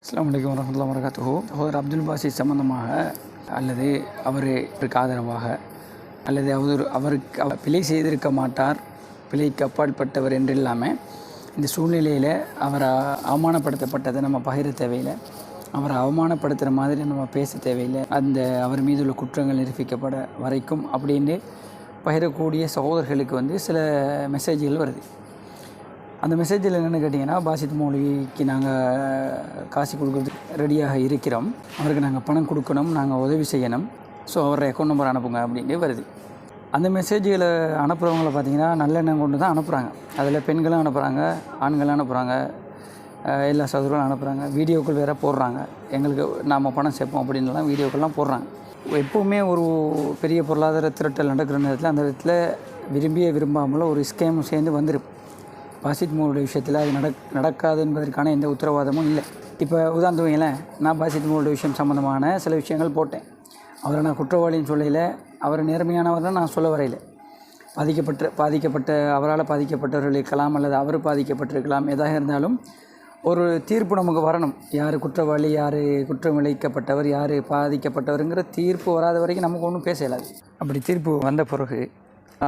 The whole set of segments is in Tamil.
அஸ்ஸலாமு அலைக்கும் வரஹ்மத்துல்லாஹி வபரகாத்துஹு. சகோதரர் அப்துல் பாசித் சம்பந்தமாக அல்லது அவருக்கு ஆதரவாக அல்லது அவருக்கு பிழை செய்திருக்க மாட்டார், பிழைக்கு அப்பாற்பட்டவர் என்று இல்லாமல் இந்த சூழ்நிலையில் அவரை அவமானப்படுத்தப்பட்டதை நம்ம பகிர தேவையில்லை, அவரை அவமானப்படுத்துகிற மாதிரி நம்ம பேச தேவையில்லை, அந்த அவர் மீது உள்ள குற்றங்கள் நிரூபிக்கப்பட வரைக்கும் அப்படின்னு பகிரக்கூடிய சகோதரர்களுக்கு சில மெசேஜ்கள் வருது. அந்த மெசேஜில் என்னென்னு கேட்டிங்கன்னா, பாசித் மௌலவிக்கு நாங்கள் காசு கொடுக்குறதுக்கு ரெடியாக இருக்கிறோம், அவருக்கு நாங்கள் பணம் கொடுக்கணும், நாங்கள் உதவி செய்யணும், ஸோ அவரோட அக்கௌண்ட் நம்பர் அனுப்புங்க அப்படின்னு வருது. அந்த மெசேஜ்களை அனுப்புகிறவங்கள பார்த்திங்கன்னா நல்லெண்ணம் கொண்டு தான் அனுப்புகிறாங்க. அதில் பெண்களும் அனுப்புகிறாங்க, ஆண்களும் அனுப்புகிறாங்க, எல்லா சகோதரர்களும் அனுப்புகிறாங்க, வீடியோக்கள் வேறு போடுறாங்க, எங்களுக்கு நாம் பணம் சேர்ப்போம் அப்படின்லாம் வீடியோக்கள்லாம் போடுறாங்க. எப்போவுமே ஒரு பெரிய பொருளாதார திரட்டல் நடக்கிற நேரத்தில் அந்த இடத்துல விரும்பாமல் ஒரு ஸ்கேம் சேர்ந்து வந்துடும். பாசித் மௌலவி விஷயத்தில் அது நடக்காது என்பதற்கான எந்த உத்தரவாதமும் இல்லை. இப்போ உதாரணத்துக்கு வைங்களேன், நான் பாசித் மௌலவி விஷயம் சம்மந்தமான சில விஷயங்கள் போட்டேன். அவரை நான் குற்றவாளின்னு சொல்லையில், அவர் நேர்மையானவர் நான் சொல்ல வரையில், பாதிக்கப்பட்ட அவரால் பாதிக்கப்பட்டவர்கள் இருக்கலாம், அல்லது அவர் பாதிக்கப்பட்டிருக்கலாம், எதாக இருந்தாலும் ஒரு தீர்ப்பு நமக்கு வரணும். யார் குற்றவாளி, யார் குற்றம் இழைக்கப்பட்டவர், யார் பாதிக்கப்பட்டவருங்கிற தீர்ப்பு வராத வரைக்கும் நமக்கு ஒன்றும் பேச இயலாது. அப்படி தீர்ப்பு வந்த பிறகு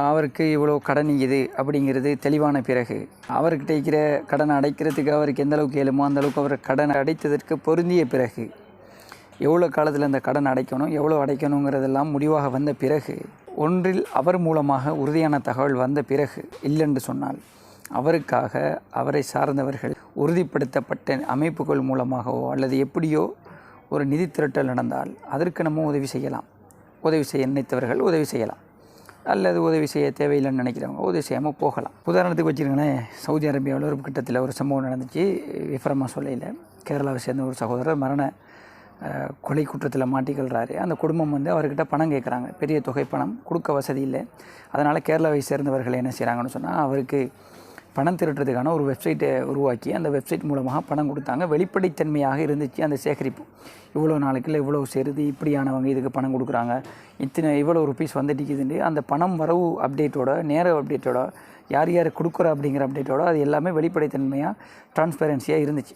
அவருக்கு இவ்வளோ கடன் இது அப்படிங்கிறது தெளிவான பிறகு, அவர்கிட்ட இருக்கிற கடனை அடைக்கிறதுக்கு அவருக்கு எந்த அளவுக்கு இயலுமோ அந்தளவுக்கு அவர் கடன் அடைத்ததற்கு பொருந்திய பிறகு, எவ்வளோ காலத்தில் அந்த கடன் அடைக்கணும், எவ்வளோ அடைக்கணுங்கிறதெல்லாம் முடிவாக வந்த பிறகு, ஒன்றில் அவர் மூலமாக உறுதியான தகவல் வந்த பிறகு, இல்லைன்னு சொன்னால் அவருக்காக அவரை சார்ந்தவர்கள் உறுதிப்படுத்தப்பட்ட அமைப்புகள் மூலமாகவோ அல்லது எப்படியோ ஒரு நிதி திரட்டல் நடந்தால் அதற்கு நம்ம உதவி செய்யலாம். உதவி செய்ய நினைத்தவர்கள் உதவி செய்யலாம், அல்லது உதவி செய்ய தேவையில்லைன்னு நினைக்கிறவங்க உதவி செய்யாமல் போகலாம். உதாரணத்துக்கு வச்சுருங்களேன், சவுதி அரேபியாவில் ஒரு கட்டத்தில் ஒரு சம்பவம் நடந்துச்சு. விஃப்ரமா சொல்லையில் கேரளாவை சேர்ந்த ஒரு சகோதரர் மரண கொலை குற்றத்தில் மாட்டிக்கொள்கிறாரு. அந்த குடும்பம் அவர்கிட்ட பணம் கேட்குறாங்க, பெரிய தொகை பணம் கொடுக்க வசதி இல்லை. அதனால் கேரளாவை சேர்ந்தவர்கள் என்ன செய்கிறாங்கன்னு சொன்னால், அவருக்கு பணம் திரட்டுறதுக்கான ஒரு வெப்சைட்டை உருவாக்கி அந்த வெப்சைட் மூலமாக பணம் கொடுத்தாங்க. வெளிப்படைத்தன்மையாக இருந்துச்சு அந்த சேகரிப்பு. இவ்வளோ நாளைக்குள்ள இவ்வளோ சேருது, இப்படியானவங்க இதுக்கு பணம் கொடுக்குறாங்க, இவ்வளோ ருபீஸ் வந்துட்டுக்குதுண்டு அந்த பணம் வரவு அப்டேட்டோட, நேர அப்டேட்டோட, யார் யார் கொடுக்குற அப்படிங்கிற அப்டேட்டோட அது எல்லாமே வெளிப்படைத்தன்மையாக டிரான்ஸ்பேரன்சியாக இருந்துச்சு.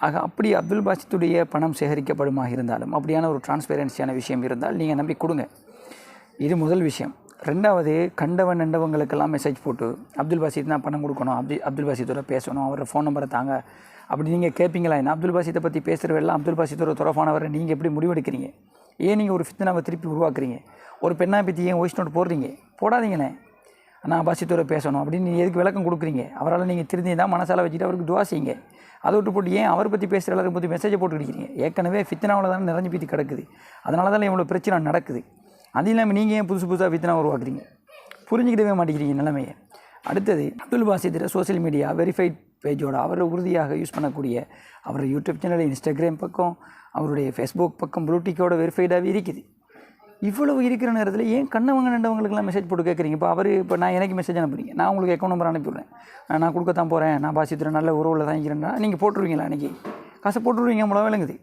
ஆக அப்படி அப்துல் பாசித்துடைய பணம் சேகரிக்கப்படுமாக இருந்தாலும் அப்படியான ஒரு டிரான்ஸ்பேரன்சியான விஷயம் இருந்தால் நீங்கள் நம்பி கொடுங்க. இது முதல் விஷயம். ரெண்டாவது, கண்டவங்களுக்கெல்லாம் மெசேஜ் போட்டு அப்துல் பாசித் தான் பணம் கொடுக்கணும், அப்துல் பாசித்தோட பேசணும், அவரோட ஃபோன் நம்பரை தாங்க அப்படி நீங்கள் கேட்பீங்களா? என்ன அப்துல் பாசித்தை பற்றி பேசுகிறவெல்லாம் அப்துல் பாசித்தோட துறப்பானவரை நீங்கள் எப்படி முடிவெடுக்கிறீங்க? ஏன் நீங்கள் ஒரு ஃபித்னாவை திருப்பி உருவாக்குறீங்க? ஒரு பெண்ணை பற்றி ஏன் வாய்ஸ் நோட் போடுறீங்க? போடாதீங்கண்ணே, நான் பாசித்தோட பேசணும் அப்படின்னு நீங்கள் எதுக்கு விளக்கம் கொடுக்குறீங்க? அவரால் நீங்கள் திருந்தி தான் மனசால வச்சுட்டு அவருக்கு துவா செய்யுங்க. அதை விட்டு போட்டு ஏன் அவரை பற்றி பேசுகிற எல்லாரும் பற்றி மெசேஜை போட்டுக்கிட்டீங்க? ஏற்கனவே ஃபித்னாவில் தானே நிறைஞ்சு பீத்தி கிடக்குது, அதனால தான் இவ்வளோ பிரச்சனை நடக்குது. அது இல்லாமல் நீங்கள் ஏன் புதுசாக ஃபித்னா உருவாக்குறீங்க? புரிஞ்சுக்கிட்டவே மாட்டேங்கிறீங்க நிலைமையை. அடுத்தது, Abdul Basit social media verified பேஜோட அவரை உறுதியாக யூஸ் பண்ணக்கூடிய அவரோட யூடியூப் சேனல், இன்ஸ்டாகிராம் பக்கம், அவருடைய ஃபேஸ்புக் பக்கம் ப்ளூடிக்கோட வெரிஃபைடாகவே இருக்குது. இவ்வளவு இருக்கிற நேரத்தில் ஏன் கண்டவங்களுக்கெல்லாம் மெசேஜ் போட்டு கேட்குறீங்க? இப்போ நான் எனக்கு மெசேஜ் அனுப்புறீங்க, நான் உங்களுக்கு அக்கௌண்ட் நம்பர் அனுப்பிவிடுறேன், நான் கொடுக்கத்தான் போகிறேன், நான் பாசித்துற நல்ல உறவில் தான் இருக்கிறேன்னா நீங்கள் போட்டுருவீங்களா? அன்றைக்கி காசை போட்டுருவீங்க, அவ்வளோ விளங்குது.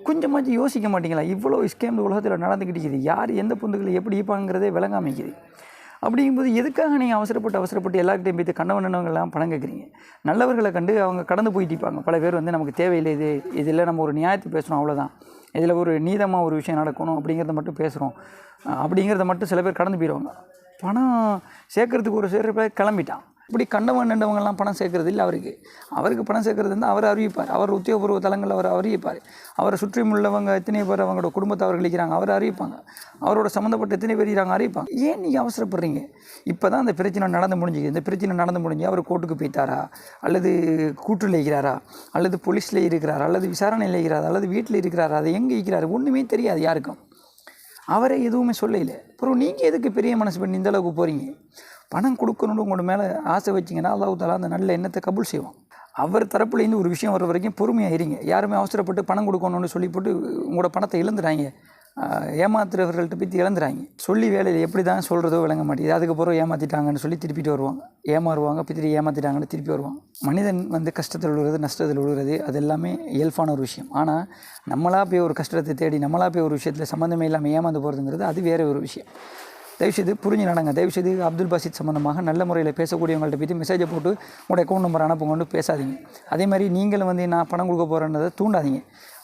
கொஞ்சமாச்சு யோசிக்க மாட்டீங்களா? இவ்வளோ ஸ்கேம் உலகத்தில் நடந்துக்கிட்டு யார் எந்த பொந்துகளை எப்படி ஈப்பாங்கிறதே விளங்காமிக்குது. அப்படிங்கும்போது எதுக்காக நீங்கள் அவசரப்பட்டு எல்லாருக்கிட்டையும் போய்த்து கண்டவனவங்கள்லாம் பணம் கேட்குறீங்க? நல்லவர்களை கண்டு அவங்க கடந்து போயிட்டிப்பாங்க. பல பேர் நமக்கு தேவையில்லை, இதில் நம்ம ஒரு நியாயத்தை பேசுகிறோம், அவ்வளோதான், இதில் ஒரு நீதமாக ஒரு விஷயம் நடக்கணும் அப்படிங்கிறத மட்டும் பேசுகிறோம் அப்படிங்கிறத மட்டும் சில பேர் கடந்து போயிடுவாங்க. பணம் சேர்க்கறதுக்கு ஒரு சில பேர் கிளம்பிட்டான். இப்படி கண்டவங்கெல்லாம் பணம் சேர்க்கறது இல்லை. அவருக்கு பணம் சேர்க்கறது இருந்தால் அவர் அறிவிப்பார். அவர் உத்தியோகபூர்வ தளங்களில் அவர் அறிவிப்பார். அவரை சுற்றி உள்ளவங்க எத்தனை பேர் அவங்களோட குடும்பத்தை அவர் இருக்கிறாங்க அவர் அறிவிப்பாங்க. அவரோட சம்மந்தப்பட்ட எத்தனை பேர் இருக்கிறாங்க அறிவிப்பாங்க. ஏன் நீங்கள் அவசரப்படுறீங்க? இப்போ தான் அந்த பிரச்சனை நடந்து முடிஞ்சுது. இந்த பிரச்சனை நடந்து முடிஞ்சு அவர் கோர்ட்டுக்கு போய்த்தாரா, அல்லது கூட்டில் இருக்கிறாரா, அல்லது போலீஸில் இருக்கிறாரா, அல்லது விசாரணையில் இருக்கிறாரா, அல்லது வீட்டில் இருக்கிறாரா, அதை எங்கே இருக்கிறாரு ஒன்றுமே தெரியாது யாருக்கும். அவரை எதுவுமே சொல்லலை. அப்புறம் நீங்கள் எதுக்கு பெரிய மனசு பண்ணி இந்த அளவுக்கு போகிறீங்க? பணம் கொடுக்கணுன்னு உங்களோட மேலே ஆசை வச்சிங்கன்னா அல்லாஹ் தஆலா அந்த நல்ல எண்ணத்தை கபூல் செய்வான். அவர் தரப்புலேருந்து ஒரு விஷயம் வர வரைக்கும் பொறுமையாக இருங்க. யாருமே அவசரப்பட்டு பணம் கொடுக்கணும்னு சொல்லி போட்டு உங்களோட பணத்தை இழந்துறாங்க, ஏமாத்துறவர்கள்ட்ட பற்றி இழந்துறாங்க. சொல்லி வேலையில் எப்படி தான் சொல்கிறதோ விளங்க மாட்டேங்குது. அதுக்கப்புறம் ஏமாற்றிட்டாங்கன்னு சொல்லி திருப்பிட்டு வருவாங்க, ஏமாறுவாங்க, திருப்பி ஏமாற்றிட்டாங்கன்னு திருப்பி வருவாங்க. மனிதன் கஷ்டத்தில் விழுகிறது, நஷ்டத்தில் விழுகிறது, அது எல்லாமே இயல்பான ஒரு விஷயம். ஆனால் நம்மளாக போய் ஒரு கஷ்டத்தை தேடி நம்மளாக போய் ஒரு விஷயத்தில் சம்மந்தமே இல்லாமல் ஏமாந்து போகிறதுங்கிறது அது வேறு ஒரு விஷயம். தயவுசெய்து புரிஞ்சு நடங்க. தயவுசெய்து அப்துல் பாசித் சம்மந்தமாக நல்ல முறையில் பேசக்கூடியவங்கள்ட்ட போய்ட்டு மெசேஜை போட்டு உங்களோட அக்கௌண்ட் நம்பர் அனுப்புங்கன்னு பேசாதீங்க. அதே மாதிரி நீங்களும் வந்து நான் பணம் கொடுக்க போகிறேன்றதை தூண்டாதீங்க.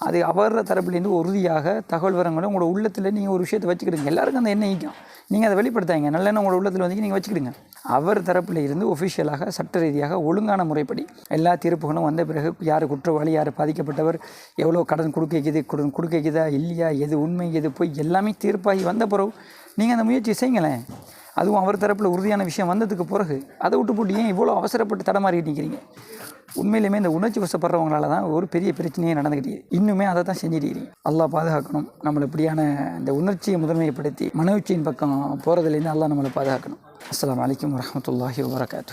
அது அவர் தரப்புலேருந்து உறுதியாக தகவல் வரங்களும் உங்களோட உள்ளத்தில் நீங்கள் ஒரு விஷயத்தை வச்சுக்கிடுங்க. எல்லாருக்கும் அந்த எண்ணெய் ஈக்கும், நீங்கள் அதை வெளிப்படுத்தாங்க. நல்லெண்ணெய் உங்களோட உள்ளத்தில் வந்து நீங்கள் வச்சுக்கிடுங்க. அவர் தரப்பில் இருந்து ஒஃபிஷியலாக சட்ட ரீதியாக ஒழுங்கான முறைப்படி எல்லா தீர்ப்புகளும் வந்த பிறகு யார் குற்றவாளி, யார் பாதிக்கப்பட்டவர், எவ்வளோ கடன் கொடுக்குதா இல்லையா, எது உண்மை எது போய் எல்லாமே தீர்ப்பாகி வந்த பிறகு நீங்கள் அந்த முயற்சி செய்யுங்களேன். அதுவும் அவர் தரப்பில் உறுதியான விஷயம் வந்ததுக்கு பிறகு அதை விட்டு போட்டு ஏன் இவ்வளோ அவசரப்பட்டு தடமாறிட்டு நிற்கிறீங்க? உண்மையிலுமே இந்த உணர்ச்சி வசப்படுறவங்களால தான் ஒரு பெரிய பிரச்சனையே நடந்துக்கிட்டே இன்னுமே அதை தான் செஞ்சுட்டு அல்லாஹ் பாதுகாக்கணும். நம்மளை இப்படியான இந்த உணர்ச்சியை முதன்மைப்படுத்தி மனோச்சியின் பக்கம் போகிறதுலேருந்து அல்லாஹ் நம்மளை பாதுகாக்கணும். அஸ்ஸலாமு அலைக்கும் வரஹ்மத்துல்லாஹி வபரகாத்துஹு.